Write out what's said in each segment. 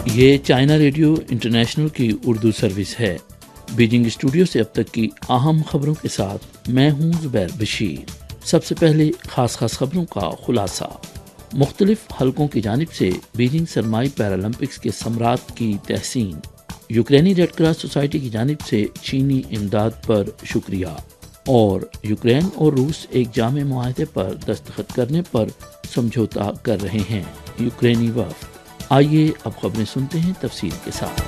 یہ China radio international کی Urdu service ہے۔ بیجنگ اسٹوڈیو سے اب تک کی اہم خبروں کے ساتھ میں ہوں زبیر بشیر۔ سب سے پہلے خاص خبروں کا خلاصہ۔ مختلف حلقوں کی جانب سے بیجنگ سرمائی پیرالمپکس کے ثمرات کی تحسین۔ یوکرینی ریڈ کراس سوسائٹی کی جانب سے چینی امداد پر شکریہ، اور یوکرین اور روس ایک جامع معاہدے پر دستخط کرنے پر سمجھوتا کر رہے ہیں یوکرینی وفد۔ آئیے اب خبریں سنتے ہیں تفصیل کے ساتھ۔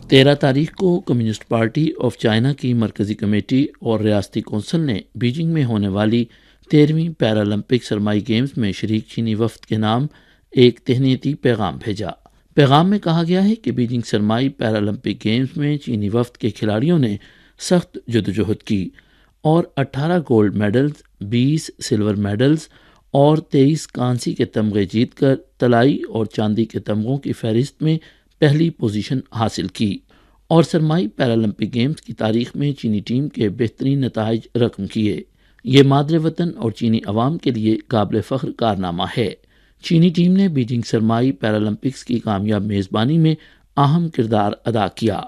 13 تاریخ کو کمیونسٹ پارٹی آف چائنا کی مرکزی کمیٹی اور ریاستی کونسل نے بیجنگ میں ہونے والی 13ویں پیرالمپک سرمائی گیمز میں شریک چینی وفد کے نام ایک تہنیتی پیغام بھیجا۔ پیغام میں کہا گیا ہے کہ بیجنگ سرمائی پیرالمپک گیمز میں چینی وفد کے کھلاڑیوں نے سخت جدوجہد کی اور 18 گولڈ میڈلز، 20 سلور میڈلز اور 23 کانسی کے تمغے جیت کر طلائی اور چاندی کے تمغوں کی فہرست میں پہلی پوزیشن حاصل کی، اور سرمائی پیرالمپک گیمز کی تاریخ میں چینی ٹیم کے بہترین نتائج رقم کیے۔ یہ مادر وطن اور چینی عوام کے لیے قابل فخر کارنامہ ہے۔ چینی ٹیم نے بیجنگ سرمائی پیرالمپکس کی کامیاب میزبانی میں اہم کردار ادا کیا۔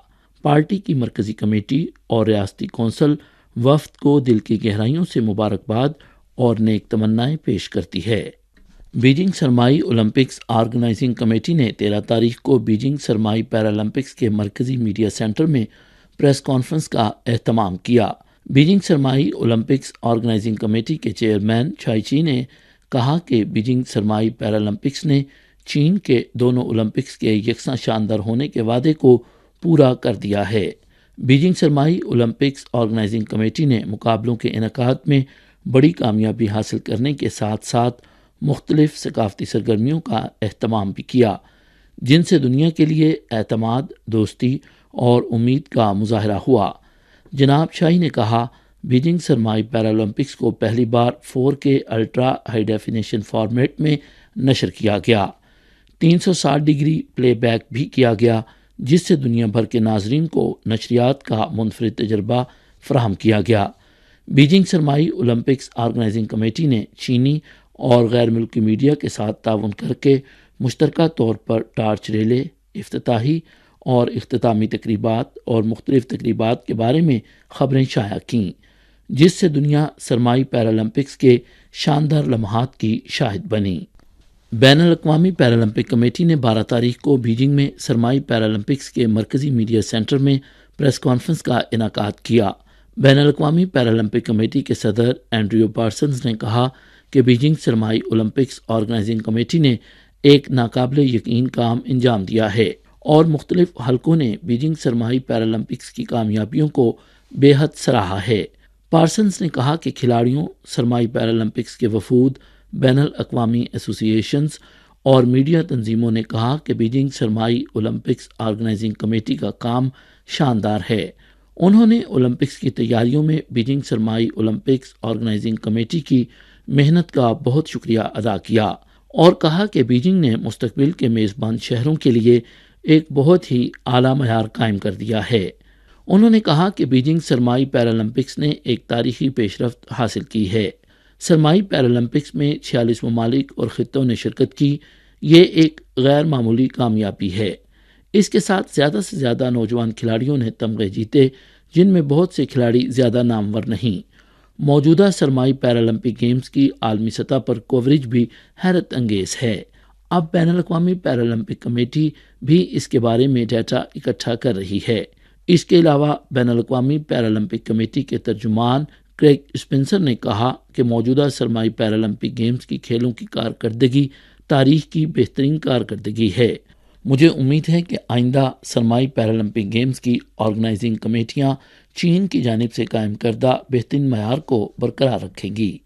پارٹی کی مرکزی کمیٹی اور ریاستی کونسل وفد کو دل کی گہرائیوں سے مبارکباد اور نیک تمنائیں پیش کرتی ہے۔ بیجنگ سرمائی اولمپکس آرگنائزنگ کمیٹی نے 13 تاریخ کو بیجنگ سرمائی پیرالمپکس کے مرکزی میڈیا سینٹر میں پریس کانفرنس کا اہتمام کیا۔ بیجنگ سرمائی اولمپکس آرگنائزنگ کمیٹی کے چیئرمین چھائی چی نے کہا کہ بیجنگ سرمائی پیرالمپکس نے چین کے دونوں اولمپکس کے یکساں شاندار ہونے کے وعدے کو پورا کر دیا ہے۔ بیجنگ سرمائی اولمپکس آرگنائزنگ کمیٹی نے مقابلوں کے انعقاد میں بڑی کامیابی حاصل کرنے کے ساتھ ساتھ مختلف ثقافتی سرگرمیوں کا اہتمام بھی کیا، جن سے دنیا کے لیے اعتماد، دوستی اور امید کا مظاہرہ ہوا۔ جناب شاہی نے کہا، بیجنگ سرمائی پیرالمپکس کو پہلی بار 4K ultra high definition format میں نشر کیا گیا، 360 ڈگری پلے بیک بھی کیا گیا، جس سے دنیا بھر کے ناظرین کو نشریات کا منفرد تجربہ فراہم کیا گیا۔ بیجنگ سرمائی اولمپکس آرگنائزنگ کمیٹی نے چینی اور غیر ملکی میڈیا کے ساتھ تعاون کر کے مشترکہ طور پر ٹارچ ریلے، افتتاحی اور اختتامی تقریبات اور مختلف تقریبات کے بارے میں خبریں شائع کیں، جس سے دنیا سرمائی پیرالمپکس کے شاندار لمحات کی شاہد بنی۔ بین الاقوامی پیرالمپک کمیٹی نے 12 تاریخ کو بیجنگ میں سرمائی پیرالمپکس کے مرکزی میڈیا سینٹر میں پریس کانفرنس کا انعقاد کیا۔ بین الاقوامی پیرالمپک کمیٹی کے صدر اینڈریو پارسنز نے کہا کہ بیجنگ سرمائی اولمپکس آرگنائزنگ کمیٹی نے ایک ناقابل یقین کام انجام دیا ہے، اور مختلف حلقوں نے بیجنگ سرمائی پیرالمپکس کی کامیابیوں کو بے حد سراہا ہے۔ پارسنز نے کہا کہ کھلاڑیوں، سرمائی پیرالمپکس کے وفود، بین الاقوامی ایسوسی ایشنز اور میڈیا تنظیموں نے کہا کہ بیجنگ سرمائی اولمپکس آرگنائزنگ کمیٹی کا کام شاندار ہے۔ انہوں نے اولمپکس کی تیاریوں میں بیجنگ سرمائی اولمپکس آرگنائزنگ کمیٹی کی محنت کا بہت شکریہ ادا کیا، اور کہا کہ بیجنگ نے مستقبل کے میزبان شہروں کے لیے ایک بہت ہی اعلیٰ معیار قائم کر دیا ہے۔ انہوں نے کہا کہ بیجنگ سرمائی پیرالمپکس نے ایک تاریخی پیش رفت حاصل کی ہے۔ سرمائی پیرالمپکس میں 46 ممالک اور خطوں نے شرکت کی، یہ ایک غیر معمولی کامیابی ہے۔ اس کے ساتھ زیادہ سے زیادہ نوجوان کھلاڑیوں نے تمغے جیتے، جن میں بہت سے کھلاڑی زیادہ نامور نہیں۔ موجودہ سرمائی پیرالمپک گیمز کی عالمی سطح پر کوریج بھی حیرت انگیز ہے۔ اب بین الاقوامی پیرالمپک کمیٹی بھی اس کے بارے میں ڈیٹا اکٹھا کر رہی ہے۔ اس کے علاوہ بین الاقوامی پیرالمپک کمیٹی کے ترجمان کریگ اسپنسر نے کہا کہ موجودہ سرمائی پیرالمپک گیمز کی کھیلوں کی کارکردگی تاریخ کی بہترین کارکردگی ہے۔ مجھے امید ہے کہ آئندہ سرمائی پیرالمپک گیمز کی آرگنائزنگ کمیٹیاں چین کی جانب سے قائم کردہ بہترین معیار کو برقرار رکھیں گی۔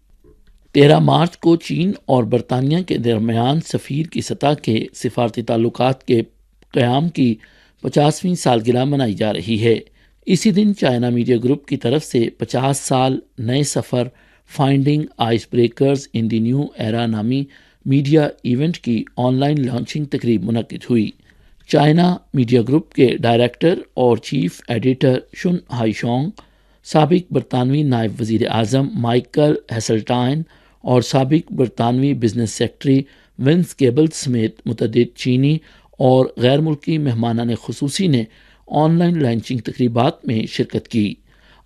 13 مارچ کو چین اور برطانیہ کے درمیان سفیر کی سطح کے سفارتی تعلقات کے قیام کی 50ویں سالگرہ منائی جا رہی ہے۔ اسی دن چائنا میڈیا گروپ کی طرف سے 50 سال نئے سفر فائنڈنگ آئس بریکرز ان دی نیو ایرا نامی میڈیا ایونٹ کی آن لائن لانچنگ تقریب منعقد ہوئی۔ چائنا میڈیا گروپ کے ڈائریکٹر اور چیف ایڈیٹر شن ہائی شونگ، سابق برطانوی نائب وزیر اعظم مائیکل ہیسلٹائن اور سابق برطانوی بزنس سیکرٹری ونس کیبل سمیت متعدد چینی اور غیر ملکی مہمانان خصوصی نے آن لائن لانچنگ تقریبات میں شرکت کی۔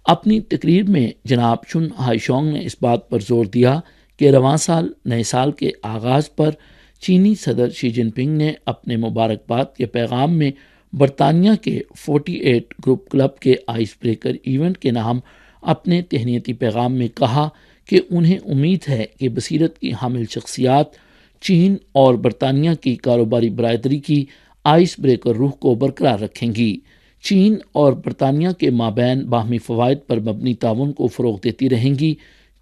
اپنی تقریر میں جناب چن ہائی شونگ نے اس بات پر زور دیا کہ رواں سال نئے سال کے آغاز پر چینی صدر شی جن پنگ نے اپنے مبارکباد کے پیغام میں برطانیہ کے 48 گروپ کلب کے آئس بریکر ایونٹ کے نام اپنے تہنیتی پیغام میں کہا کہ انہیں امید ہے کہ بصیرت کی حامل شخصیات چین اور برطانیہ کی کاروباری برادری کی آئس بریکر روح کو برقرار رکھیں گی، چین اور برطانیہ کے مابین باہمی فوائد پر مبنی تعاون کو فروغ دیتی رہیں گی،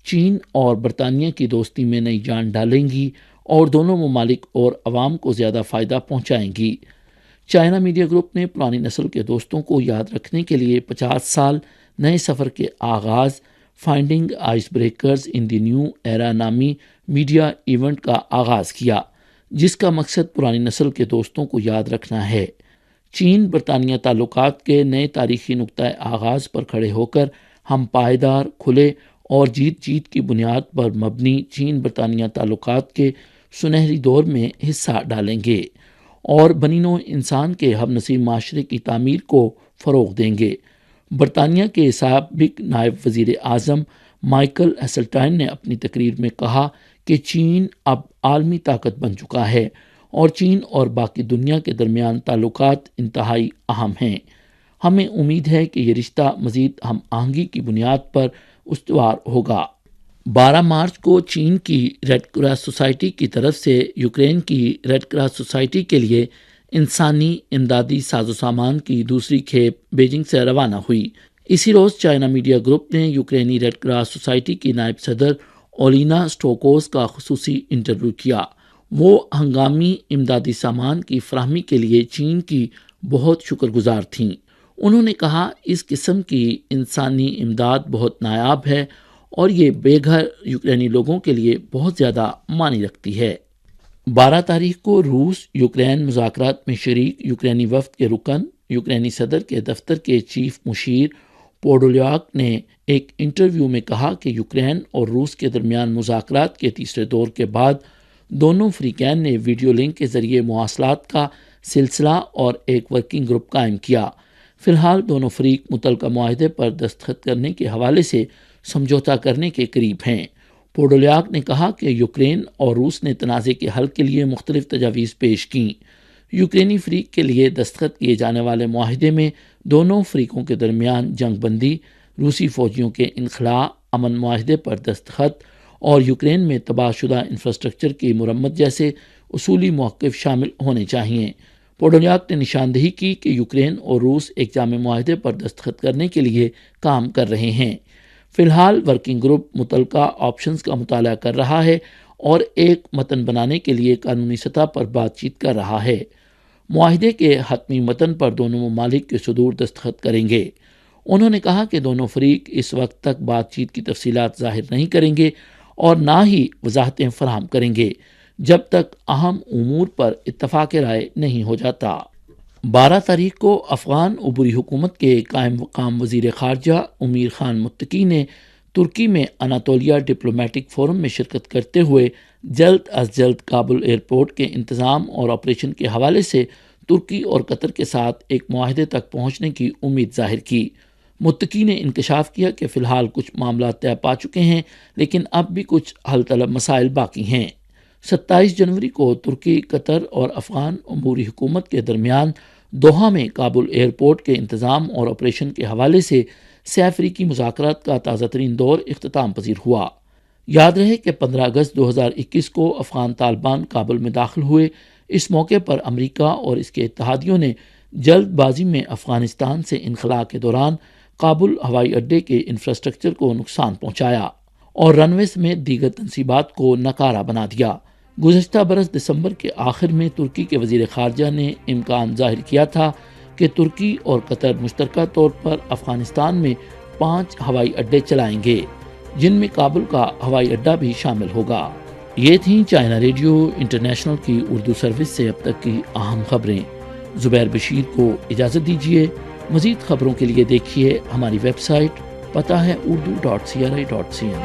چین اور برطانیہ کی دوستی میں نئی جان ڈالیں گی اور دونوں ممالک اور عوام کو زیادہ فائدہ پہنچائیں گی۔ چائنا میڈیا گروپ نے پرانی نسل کے دوستوں کو یاد رکھنے کے لیے 50 سال نئے سفر کے آغاز فائنڈنگ آئس بریکرز ان دی نیو ایرا نامی میڈیا ایونٹ کا آغاز کیا، جس کا مقصد پرانی نسل کے دوستوں کو یاد رکھنا ہے۔ چین برطانیہ تعلقات کے نئے تاریخی نقطۂ آغاز پر کھڑے ہو کر ہم پائیدار، کھلے اور جیت جیت کی بنیاد پر مبنی چین برطانیہ تعلقات کے سنہری دور میں حصہ ڈالیں گے اور بنی نوع انسان کے ہم نسل معاشرے کی تعمیر کو فروغ دیں گے۔ برطانیہ کے سابق نائب وزیر اعظم مائیکل ہیسلٹائن نے اپنی تقریر میں کہا کہ چین اب عالمی طاقت بن چکا ہے اور چین اور باقی دنیا کے درمیان تعلقات انتہائی اہم ہیں۔ ہمیں امید ہے کہ یہ رشتہ مزید ہم آہنگی کی بنیاد پر استوار ہوگا۔ 12 مارچ کو چین کی ریڈ کراس سوسائٹی کی طرف سے یوکرین کی ریڈ کراس سوسائٹی کے لیے انسانی امدادی ساز و سامان کی دوسری کھیپ بیجنگ سے روانہ ہوئی۔ اسی روز چائنا میڈیا گروپ نے یوکرینی ریڈ کراس سوسائٹی کی نائب صدر اولینا سٹوکوز کا خصوصی انٹرویو کیا۔ وہ ہنگامی امدادی سامان کی فراہمی کے لیے چین کی بہت شکر گزار تھیں۔ انہوں نے کہا، اس قسم کی انسانی امداد بہت نایاب ہے اور یہ بے گھر یوکرینی لوگوں کے لیے بہت زیادہ معنی رکھتی ہے۔ 12 تاریخ کو روس یوکرین مذاکرات میں شریک یوکرینی وفد کے رکن، یوکرینی صدر کے دفتر کے چیف مشیر پوڈولیاک نے ایک انٹرویو میں کہا کہ یوکرین اور روس کے درمیان مذاکرات کے تیسرے دور کے بعد دونوں فریقین نے ویڈیو لنک کے ذریعے مواصلات کا سلسلہ اور ایک ورکنگ گروپ قائم کیا۔ فی الحال دونوں فریق متعلقہ معاہدے پر دستخط کرنے کے حوالے سے سمجھوتا کرنے کے قریب ہیں۔ پوڈولیاک نے کہا کہ یوکرین اور روس نے تنازع کے حل کے لیے مختلف تجاویز پیش کیں۔ یوکرینی فریق کے لیے دستخط کیے جانے والے معاہدے میں دونوں فریقوں کے درمیان جنگ بندی، روسی فوجیوں کے انخلاء، امن معاہدے پر دستخط اور یوکرین میں تباہ شدہ انفراسٹرکچر کی مرمت جیسے اصولی موقف شامل ہونے چاہئیں۔ پوڈولیاک نے نشاندہی کی کہ یوکرین اور روس ایک جامع معاہدے پر دستخط کرنے کے لیے کام کر رہے ہیں۔ فی الحال ورکنگ گروپ متعلقہ آپشنز کا مطالعہ کر رہا ہے اور ایک متن بنانے کے لیے قانونی سطح پر بات چیت کر رہا ہے۔ معاہدے کے حتمی متن پر دونوں ممالک کے صدور دستخط کریں گے۔ انہوں نے کہا کہ دونوں فریق اس وقت تک بات چیت کی تفصیلات ظاہر نہیں کریں گے اور نہ ہی وضاحتیں فراہم کریں گے جب تک اہم امور پر اتفاق رائے نہیں ہو جاتا۔ 12 تاریخ کو افغان عبوری حکومت کے قائم مقام وزیر خارجہ امیر خان متقی نے ترکی میں اناطولیہ ڈپلومیٹک فورم میں شرکت کرتے ہوئے جلد از جلد کابل ایئرپورٹ کے انتظام اور آپریشن کے حوالے سے ترکی اور قطر کے ساتھ ایک معاہدے تک پہنچنے کی امید ظاہر کی۔ متقی نے انکشاف کیا کہ فی الحال کچھ معاملات طے پا چکے ہیں لیکن اب بھی کچھ حل طلب مسائل باقی ہیں۔ 27 جنوری کو ترکی، قطر اور افغان عبوری حکومت کے درمیان دوحہ میں کابل ایئرپورٹ کے انتظام اور آپریشن کے حوالے سے سہ افریقی مذاکرات کا تازہ ترین دور اختتام پذیر ہوا۔ یاد رہے کہ 15 اگست 2021 کو افغان طالبان کابل میں داخل ہوئے۔ اس موقع پر امریکہ اور اس کے اتحادیوں نے جلد بازی میں افغانستان سے انخلاء کے دوران کابل ہوائی اڈے کے انفراسٹرکچر کو نقصان پہنچایا اور رن وے سمیت دیگر تنصیبات کو ناکارہ بنا دیا۔ گزشتہ برس دسمبر کے آخر میں ترکی کے وزیر خارجہ نے امکان ظاہر کیا تھا کہ ترکی اور قطر مشترکہ طور پر افغانستان میں 5 ہوائی اڈے چلائیں گے، جن میں کابل کا ہوائی اڈہ بھی شامل ہوگا۔ یہ تھیں چائنا ریڈیو انٹرنیشنل کی اردو سروس سے اب تک کی اہم خبریں۔ زبیر بشیر کو اجازت دیجیے۔ مزید خبروں کے لیے دیکھیے ہماری ویب سائٹ، پتہ ہے urdu.cri.cn۔